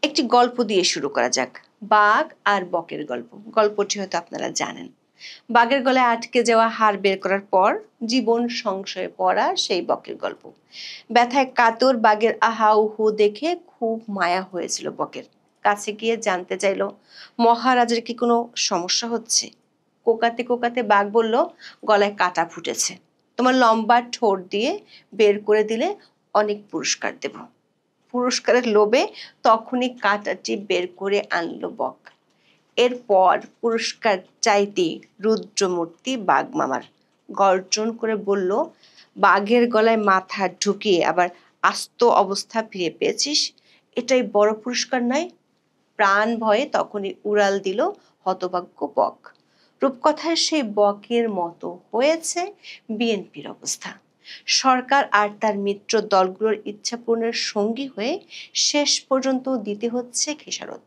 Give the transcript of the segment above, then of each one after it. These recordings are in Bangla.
একটি গল্প দিয়ে শুরু করা যাক। বাঘ আর বকের গল্প। গল্পটি হয়তো আপনারা জানেন। বাঘের গলায় আটকে যাওয়া হাড় বের করার পর জীবন সংশয়ে পড়া সেই বকের গল্প। ব্যথায় কাতর বাঘের আহা উহু দেখে খুব মায়া হয়েছিল বকের। কাছে গিয়ে জানতে চাইল মহারাজের কি কোনো সমস্যা হচ্ছে। কোকাতে কোকাতে বাঘ বলল, গলায় কাটা ফুটেছে, তোমার লম্বা ঠোঁট দিয়ে বের করে দিলে অনেক পুরস্কার দেব। পুরস্কারের লোভে তখনই কাঁটাটি বের করে আনলো বক। এরপর পুরস্কার চাইতে রুদ্রমূর্তি বাঘ মামার গর্জন করে বলল, বাঘের গলায় মাথা ঢুকিয়ে আবার আস্ত অবস্থা ফিরে পেয়েছিস, এটাই বড় পুরস্কার নয়? প্রাণ ভয়ে তখনই উড়াল দিল হতভাগ্য বক। রূপকথায় সেই বকের মতো হয়েছে বিএনপির অবস্থা। সরকার আর তার মিত্র দলগুলোর ইচ্ছা পূরণের সঙ্গী হয়ে শেষ পর্যন্ত দিতে হচ্ছে খেসারত।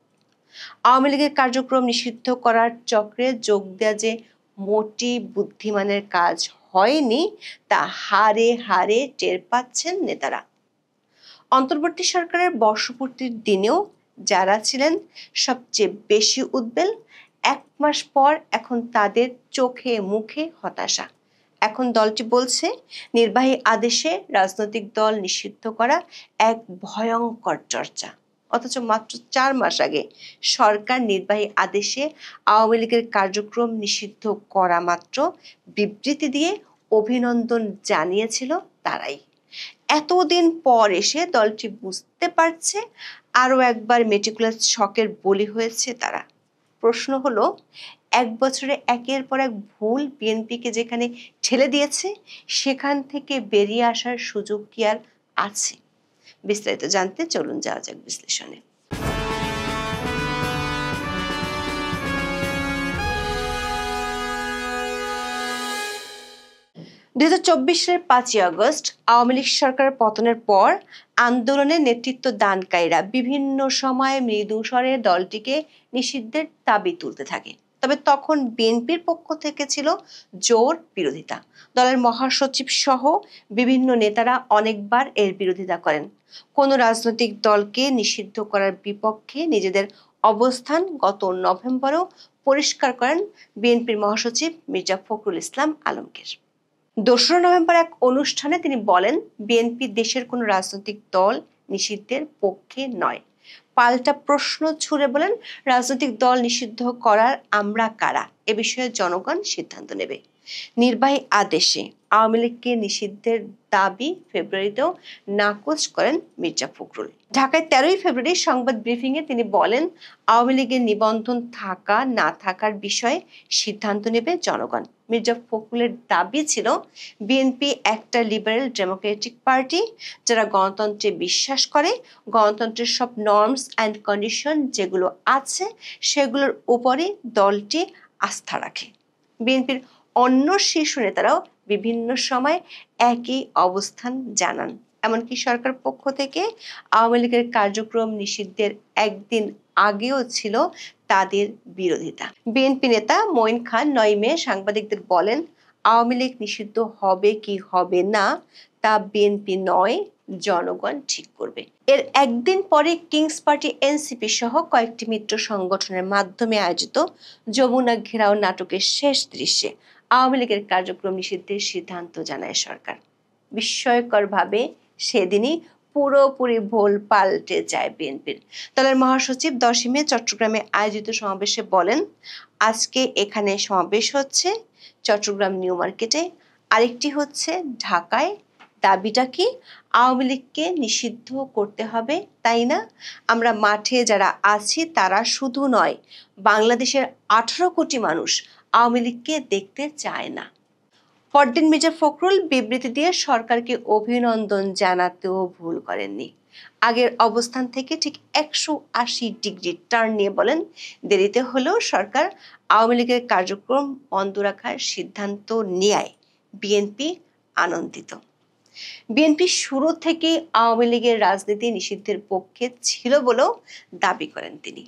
আওয়ামী লীগের কার্যক্রম নিষিদ্ধ করার চক্রে যোগ দেওয়া যে মোটি বুদ্ধিমানের কাজ হয়নি তা হাড়ে হাড়ে টের পাচ্ছেন নেতারা। অন্তর্বর্তী সরকারের বর্ষপূর্তির দিনেও যারা ছিলেন সবচেয়ে বেশি উদ্বেল, 1 মাস পর এখন তাদের চোখে মুখে হতাশা। এখন দলটি বলছে নির্বাহী আদেশে রাজনৈতিক দল নিষিদ্ধ করা এক ভয়ঙ্কর চর্চা। অথচ মাত্র 4 মাস আগে সরকার নির্বাহী আদেশে আওয়ামী লীগের কার্যক্রম নিষিদ্ধ করা মাত্র বিবৃতি দিয়ে অভিনন্দন জানিয়েছিল তারাই। এতদিন পর এসে দলটি বুঝতে পারছে আরও একবার মেটিকুলাস শকের বলি হয়েছে তারা। প্রশ্ন হলো, 1 বছরে একের পর এক ভুল বিএনপিকে যেখানে ঠেলে দিয়েছে সেখান থেকে বেরিয়ে আসার সুযোগ কি আর আছে? বিস্তারিত জানতে চলুন যাওয়া যাক বিশ্লেষণে। 2024 সালের 5ই আগস্ট আওয়ামী লীগ সরকারের পতনের পর আন্দোলনের নেতৃত্ব দানকারীরা বিভিন্ন সময়ে মৃদু স্বরে দলটিকে নিষিদ্ধের দাবি তুলতে থাকে। তবে তখন বিএনপির পক্ষ থেকে ছিল জোর বিরোধিতা। দলের মহাসচিব সহ বিভিন্ন নেতারা অনেকবার এর বিরোধিতা করেন। কোনো রাজনৈতিক দলকে নিষিদ্ধ করার বিপক্ষে নিজেদের অবস্থান গত নভেম্বরেও পরিষ্কার করেন বিএনপির মহাসচিব মির্জা ফখরুল ইসলাম আলমগীর। 2 নভেম্বর এক অনুষ্ঠানে তিনি বলেন, বিএনপি দেশের কোনো রাজনৈতিক দল নিষিদ্ধের পক্ষে নয়। পাল্টা প্রশ্ন ছুড়ে বলেন, রাজনৈতিক দল নিষিদ্ধ করার আমরা কারা, এ বিষয়ে জনগণ সিদ্ধান্ত নেবে। নির্বাহী আদেশে আওয়ামী লীগকে নিষিদ্ধের দাবি ফেব্রুয়ারিতেও নাকচ করেন মির্জা ফখরুল। ঢাকায় 13ই ফেব্রুয়ারি সংবাদ ব্রিফিংয়ে তিনি বলেন, আওয়ামী লীগের নিবন্ধন থাকা না থাকার বিষয়ে সিদ্ধান্ত নেবে জনগণ। মির্জা ফখরুলের দাবি ছিল, বিএনপি একটা লিবারেল ডেমোক্রেটিক পার্টি যারা গণতন্ত্রে বিশ্বাস করে, গণতন্ত্রের সব নর্মস অ্যান্ড কন্ডিশন যেগুলো আছে সেগুলোর উপরে দলটি আস্থা রাখে। বিএনপির অন্য শীর্ষ নেতারাও বিভিন্ন সময় একই অবস্থান জানান। এমনকি সরকার পক্ষ থেকে আওয়ামী লীগের কার্যক্রম নিষিদ্ধের একদিন আগেও ছিল তাদের বিরোধিতা। বিএনপি নেতা মঈন খান 9 মে সাংবাদিকদের বলেন, আওয়ামী লীগ নিষিদ্ধ হবে কি হবে না তা বিএনপি নয়, জনগণ ঠিক করবে। এর একদিন পরে কিংস পার্টি এনসিপি সহ কয়েকটি মিত্র সংগঠনের মাধ্যমে আয়োজিত যমুনা ঘেরাও নাটকের শেষ দৃশ্যে আওয়ামী লীগের কার্যক্রম নিষিদ্ধের সিদ্ধান্ত জানায় সরকার। বিস্ময়করভাবে সেদিনই পুরোপুরি ভোল পাল্টে যায় বিএনপির। দলের মহাসচিব 10 মে চট্টগ্রামে আয়োজিত সমাবেশে বলেন, আজকে এখানে সমাবেশ হচ্ছে চট্টগ্রাম নিউ মার্কেটে, আরেকটি হচ্ছে ঢাকায়। দাবিটা কি? আওয়ামী লীগকে নিষিদ্ধ করতে হবে, তাই না? আমরা মাঠে যারা আছি তারা শুধু নয়, বাংলাদেশের 18 কোটি মানুষ আওয়ামী লীগকে দেখতে চায় না। পরদিন মির্জা ফখরুল বিবৃতি দিয়ে সরকারকে অভিনন্দন জানাতেও ভুল করেননি। আগের অবস্থান থেকে ঠিক 180 ডিগ্রি টার্ন নিয়ে বলেন, দেরিতে হলেও সরকার আওয়ামী লীগের কার্যক্রম বন্ধ রাখার সিদ্ধান্ত নেয় বিএনপি আনন্দিত। বিএনপি শুরু থেকেই আওয়ামী লীগের রাজনীতি নিষিদ্ধের পক্ষে ছিল বলেও দাবি করেন তিনি।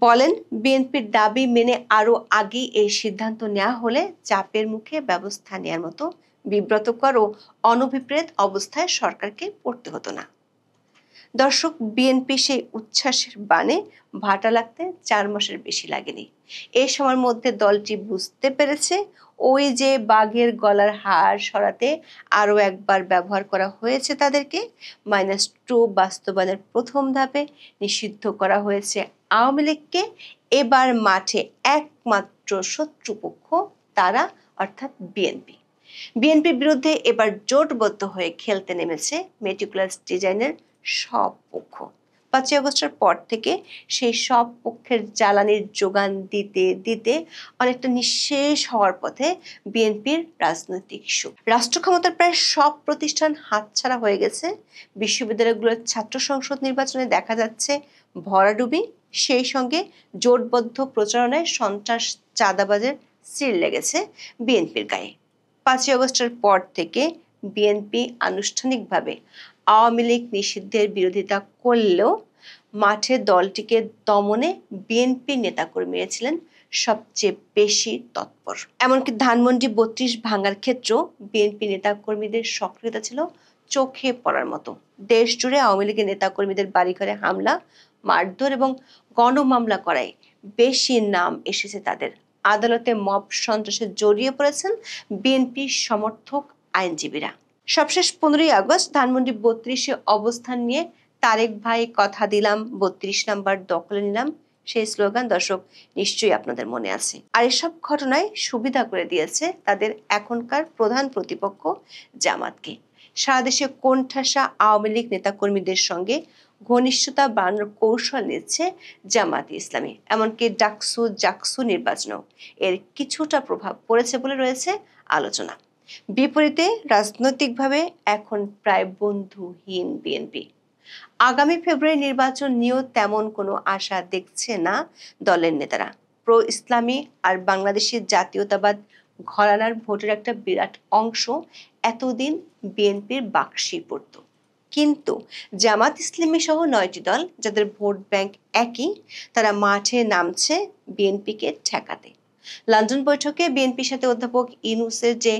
বলেন, বিএনপির দাবি মেনে আরও আগে এই সিদ্ধান্ত নেওয়া হলে চাপের মুখে ব্যবস্থা নেওয়ার মতো বিব্রতকর ও অনভিপ্রেত অবস্থায় সরকারকে পড়তে হতো না। দর্শক, বিএনপি সেই উচ্ছ্বাসের বাণে ভাটা লাগতে 4 মাসের বেশি লাগেনি। এই সময়ের মধ্যে দলটি বুঝতে পেরেছে ওই যে বাঘের গলার হাড় সরাতে আরও একবার ব্যবহার করা হয়েছে তাদেরকে। -2 বাস্তবায়নের প্রথম ধাপে নিষিদ্ধ করা হয়েছে আওয়ামী লীগকে। এবার মাঠে একমাত্র শত্রুপক্ষ তারা, অর্থাৎ বিএনপি। বিএনপির বিরুদ্ধে এবার জোটবদ্ধ হয়ে খেলতে নেমেছে মেটিকুলাস ডিজাইনের সব পক্ষ। 5ই আগস্টের পর থেকে সেই সব পক্ষের জ্বালানির যোগান দিতে দিতে অনেকটা নিঃশেষ হওয়ার পথে বিএনপির রাজনৈতিক সুখ। রাষ্ট্র ক্ষমতার প্রায় সব প্রতিষ্ঠান হাতছাড়া হয়ে গেছে। বিশ্ববিদ্যালয়গুলোর ছাত্র সংসদ নির্বাচনে দেখা যাচ্ছে ভরাডুবি। সেই সঙ্গে জোটবদ্ধ প্রচারণায় সন্ত্রাস, চাঁদাবাজের সিল লেগেছে বিএনপির গায়ে। 5ই আগস্টের পর থেকে বিএনপি আনুষ্ঠানিকভাবে আওয়ামী লীগ নিষিদ্ধের বিরোধিতা করলেও মাঠে দলটিকে দমনে বিএনপি নেতাকর্মীরা ছিলেন সবচেয়ে বেশি তৎপর। এমনকি ধানমন্ডি 32 ভাঙার ক্ষেত্রেও বিএনপি নেতাকর্মীদের সক্রিয়তা ছিল চোখে পড়ার মতো। দেশ জুড়ে আওয়ামী লীগের নেতাকর্মীদের বাড়িঘরে হামলা, মারধর এবং গণমামলা করায় বেশি নাম এসেছে তাদের। আদালতে মব সন্ত্রাসে জড়িয়ে পড়েছেন বিএনপি সমর্থক আইনজীবীরা। সবশেষ 15ই আগস্ট ধানমন্ডি 32-এ অবস্থান নিয়ে তারেক ভাই কথা দিলাম 32 নাম্বার দখলে নিলাম, সেই স্লোগান দর্শক নিশ্চয়ই আপনাদের মনে আছে। আর এসব ঘটনায় সুবিধা করে দিয়েছে তাদের এখনকার প্রধান প্রতিপক্ষ জামাতকে। সারা দেশে কোণঠাসা আওয়ামী লীগ নেতাকর্মীদের সঙ্গে ঘনিষ্ঠতা বাড়ানোর কৌশল নিচ্ছে জামায়াতে ইসলামী। এমনকি জাকসু নির্বাচনেও এর কিছুটা প্রভাব পড়েছে বলে রয়েছে আলোচনা। বিপরীতে রাজনৈতিকভাবে এখন প্রায় বন্ধুহীন বিএনপি। আগামী ফেব্রুয়ারি নির্বাচন নিয়েও তেমন কোনো আশা দেখছে না দলের নেতারা। প্রো ইসলামী আর বাংলাদেশের জাতীয়তাবাদ ঘরানার ভোটের একটা বিরাট অংশ এতদিন বিএনপির বাক্সেই পড়ত। কিন্তু জামাত ইসলামী সহ 9টি দল যাদের ভোট ব্যাংক একই, তারা মাঠে নামছে বিএনপিকে ঠেকাতে। লন্ডন বৈঠকে বিএনপির সাথে অধ্যাপক ইউনূসের যে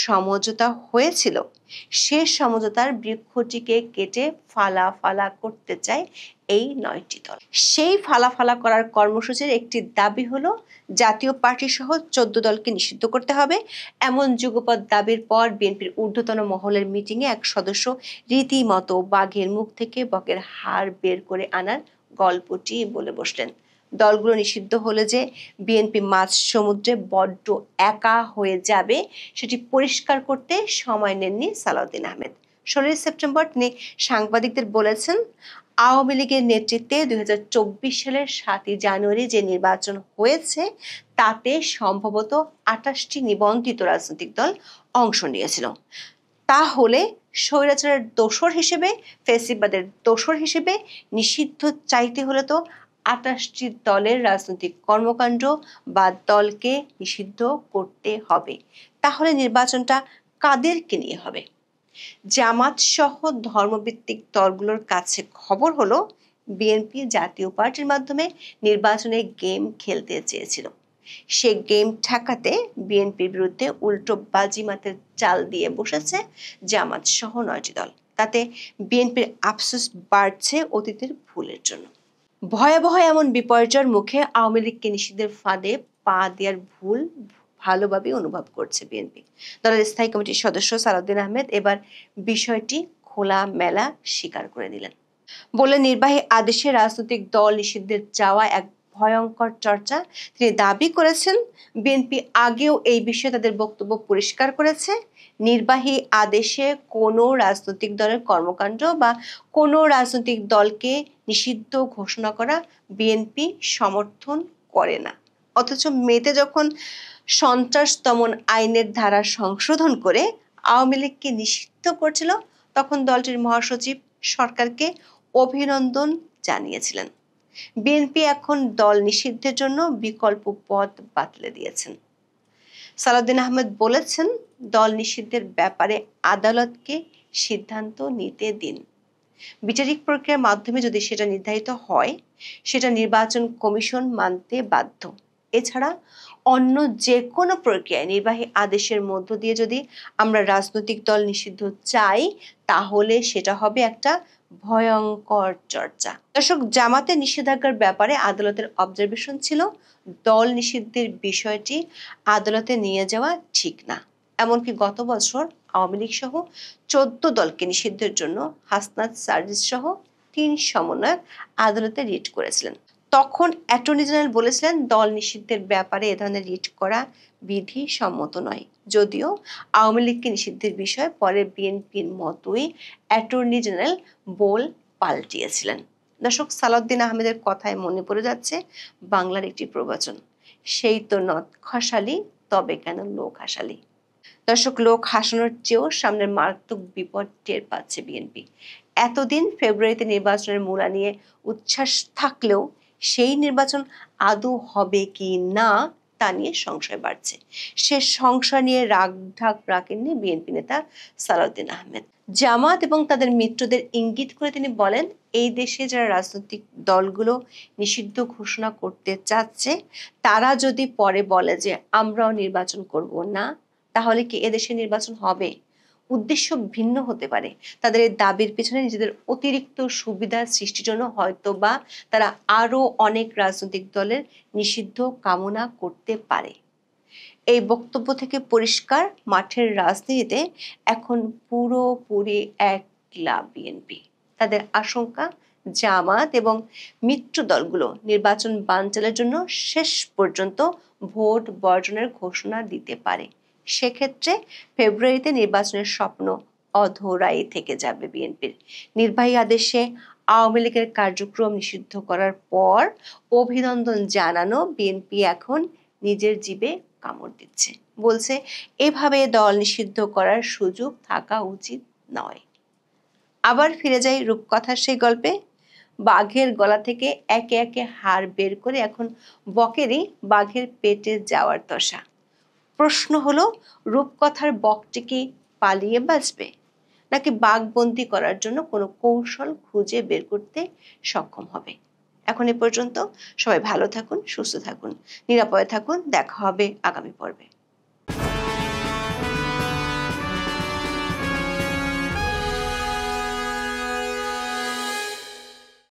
সমঝোতা হয়েছিল, সে সমঝোতার বৃক্ষটিকে কেটে ফালা ফালা করতে চায় এই 9টি দল। সেই ফালা ফালা করার কর্মসূচির একটি দাবি হলো জাতীয় পার্টি সহ 14 দলকে নিষিদ্ধ করতে হবে। এমন যুগপৎ দাবির পর বিএনপির ঊর্ধ্বতন মহলের মিটিংয়ে এক সদস্য রীতিমতো বাঘের মুখ থেকে বকের হাড় বের করে আনার গল্পটি বলে বসলেন। দলগুলো নিষিদ্ধ হলে যে বিএনপি মাঝ সমুদ্রে বড্ড একা হয়ে যাবে, সেটি পরিষ্কার করতে সময় নেননি সালাউদ্দিন আহমেদ। 16 সেপ্টেম্বর তিনি সাংবাদিকদের বলেছেন, আওয়ামী লীগের নেতৃত্বে 2024 সালের 7ই জানুয়ারি যে নির্বাচন হয়েছে তাতে সম্ভবত 28টি নিবন্ধিত রাজনৈতিক দল অংশ নিয়েছিল। তাহলে স্বৈরাচারের দোসর হিসেবে, ফ্যাসিবাদের দোসর হিসেবে নিষিদ্ধ চাইতে হলে তো 28টি দলের রাজনৈতিক কর্মকাণ্ড বা দলকে নিষিদ্ধ করতে হবে। তাহলে নির্বাচনটা কাদেরকে নিয়ে হবে? জামাত সহ ধর্মভিত্তিক দলগুলোর কাছে খবর হলো বিএনপি জাতীয় পার্টির মাধ্যমে নির্বাচনে গেম খেলতে চেয়েছিল। সে গেম ঠেকাতে বিএনপির বিরুদ্ধে উল্টো বাজিমাতের চাল দিয়ে বসেছে জামাত সহ 9টি দল। তাতে বিএনপির আফসোস বাড়ছে অতীতের ভুলের জন্য। ভয়াবহ এমন বিপর্যয়ের মুখে আওয়ামী লীগকে নিষিদ্ধের ফাঁদে পা দেওয়ার ভুল ভালোভাবে অনুভব করছে বিএনপি। দলের স্থায়ী কমিটির সদস্য সালাউদ্দিন আহমেদ এবার বিষয়টি খোলামেলা স্বীকার করে দিলেন। বলে নির্বাহী আদেশে রাজনৈতিক দল নিষিদ্ধের চাওয়া এক ভয়ঙ্কর চর্চা। তিনি দাবি করেছেন, বিএনপি আগেও এই বিষয়ে তাদের বক্তব্য পরিষ্কার করেছে। নির্বাহী আদেশে কোনো রাজনৈতিক দলের কর্মকাণ্ড বা কোনো রাজনৈতিক দলকে নিষিদ্ধ ঘোষণা করা বিএনপি সমর্থন করে না। অথচ মেতে যখন সন্ত্রাস দমন আইনের ধারা সংশোধন করে আওয়ামী লীগকে নিষিদ্ধ করছিল, তখন দলটির মহাসচিব সরকারকে অভিনন্দন জানিয়েছিলেন। বিএনপি এখন দল নিষিদ্ধের জন্য বিকল্প পথ বাতলে দিয়েছেন। সালাউদ্দিন আহমেদ বলেছেন, দল নিষিদ্ধের ব্যাপারে আদালতকে সিদ্ধান্ত নিতে দিন। বিচারিক প্রক্রিয়ার মাধ্যমে যদি সেটা নির্ধারিত হয়, সেটা নির্বাচন কমিশন মানতে বাধ্য। এছাড়া অন্য যে কোনো প্রক্রিয়ায় নির্বাহী আদেশের মধ্য দিয়ে যদি আমরা রাজনৈতিক দল নিষিদ্ধ চাই, তাহলে সেটা হবে একটা ভয়ঙ্কর চর্চা। দর্শক, জামাতে নিষেধাজ্ঞার ব্যাপারে আদালতের অবজারভেশন ছিল দল নিষিদ্ধের বিষয়টি আদালতে নিয়ে যাওয়া ঠিক না। এমনকি গত বছর আওয়ামী লীগ সহ 14 দলকে নিষিদ্ধের জন্য হাসনাত সার্জিস সহ 3 সমন্বয়ক আদালতে রিট করেছিলেন। তখন অ্যাটর্নি জেনারেল বলেছিলেন দল নিষিদ্ধের ব্যাপারে এ ধরনের রিট করা বিধি সম্মত নয়। যদিও আওয়ামী লীগকে নিষিদ্ধের বিষয়ে পরে বিএনপির মতোই অ্যাটর্নি জেনারেল বল পাল্টিয়েছিলেন। দর্শক, সালাউদ্দিন আহমেদের কথায় মনে পড়ে যাচ্ছে বাংলার একটি প্রবচন, সেই তো নথ খসালি তবে কেন লোক হাসালি। দর্শক, লোক হাসানোর চেয়েও সামনের মারাত্মক বিপদ টের পাচ্ছে বিএনপি। এতদিন ফেব্রুয়ারিতে নির্বাচনের মূলা নিয়ে উচ্ছ্বাস থাকলেও সেই নির্বাচন আদৌ হবে কি না তা নিয়ে সংশয় বাড়ছে। সে সংশয় নিয়ে রাগঢাক রাখেননি বিএনপি নেতা সালাউদ্দিন আহমেদ। জামাত এবং তাদের মিত্রদের ইঙ্গিত করে তিনি বলেন, এই দেশে যারা রাজনৈতিক দলগুলো নিষিদ্ধ ঘোষণা করতে চাচ্ছে তারা যদি পরে বলে যে আমরাও নির্বাচন করব না, তাহলে কি এদেশে নির্বাচন হবে? উদ্দেশ্য ভিন্ন হতে পারে। তাদের এই দাবির পেছনে নিজেদের অতিরিক্ত সুবিধা সৃষ্টির জন্য হয়তো বা তারা আরো অনেক রাজনৈতিক দলের নিষিদ্ধ কামনা করতে পারে। এই বক্তব্য থেকে পরিষ্কার, মাঠের রাজনীতিতে এখন পুরোপুরি একলা বিএনপি। তাদের আশঙ্কা জামাত এবং মিত্র দলগুলো নির্বাচন বানচালের জন্য শেষ পর্যন্ত ভোট বর্জনের ঘোষণা দিতে পারে। সেক্ষেত্রে ফেব্রুয়ারিতে নির্বাচনের স্বপ্ন অধরাই থেকে যাবে বিএনপির। নির্বাহী আদেশে আওয়ামী লীগের কার্যক্রম নিষিদ্ধ করার পর অভিনন্দন জানানো বিএনপি এখন নিজের জিবে কামড় দিচ্ছে। বলছে এভাবে দল নিষিদ্ধ করার সুযোগ থাকা উচিত নয়। আবার ফিরে যাই রূপকথার সেই গল্পে। বাঘের গলা থেকে একে একে হাড় বের করে এখন বকেরই বাঘের পেটে যাওয়ার দশা। প্রশ্ন হলো, রূপকথার বকটি কি পালিয়ে বাঁচবে, নাকি বাঘবন্দি করার জন্য কোনো কৌশল খুঁজে বের করতে সক্ষম হবে? এখন এ পর্যন্ত। সবাই ভালো থাকুন, সুস্থ থাকুন, নিরাপদে থাকুন। দেখা হবে আগামী পর্বে।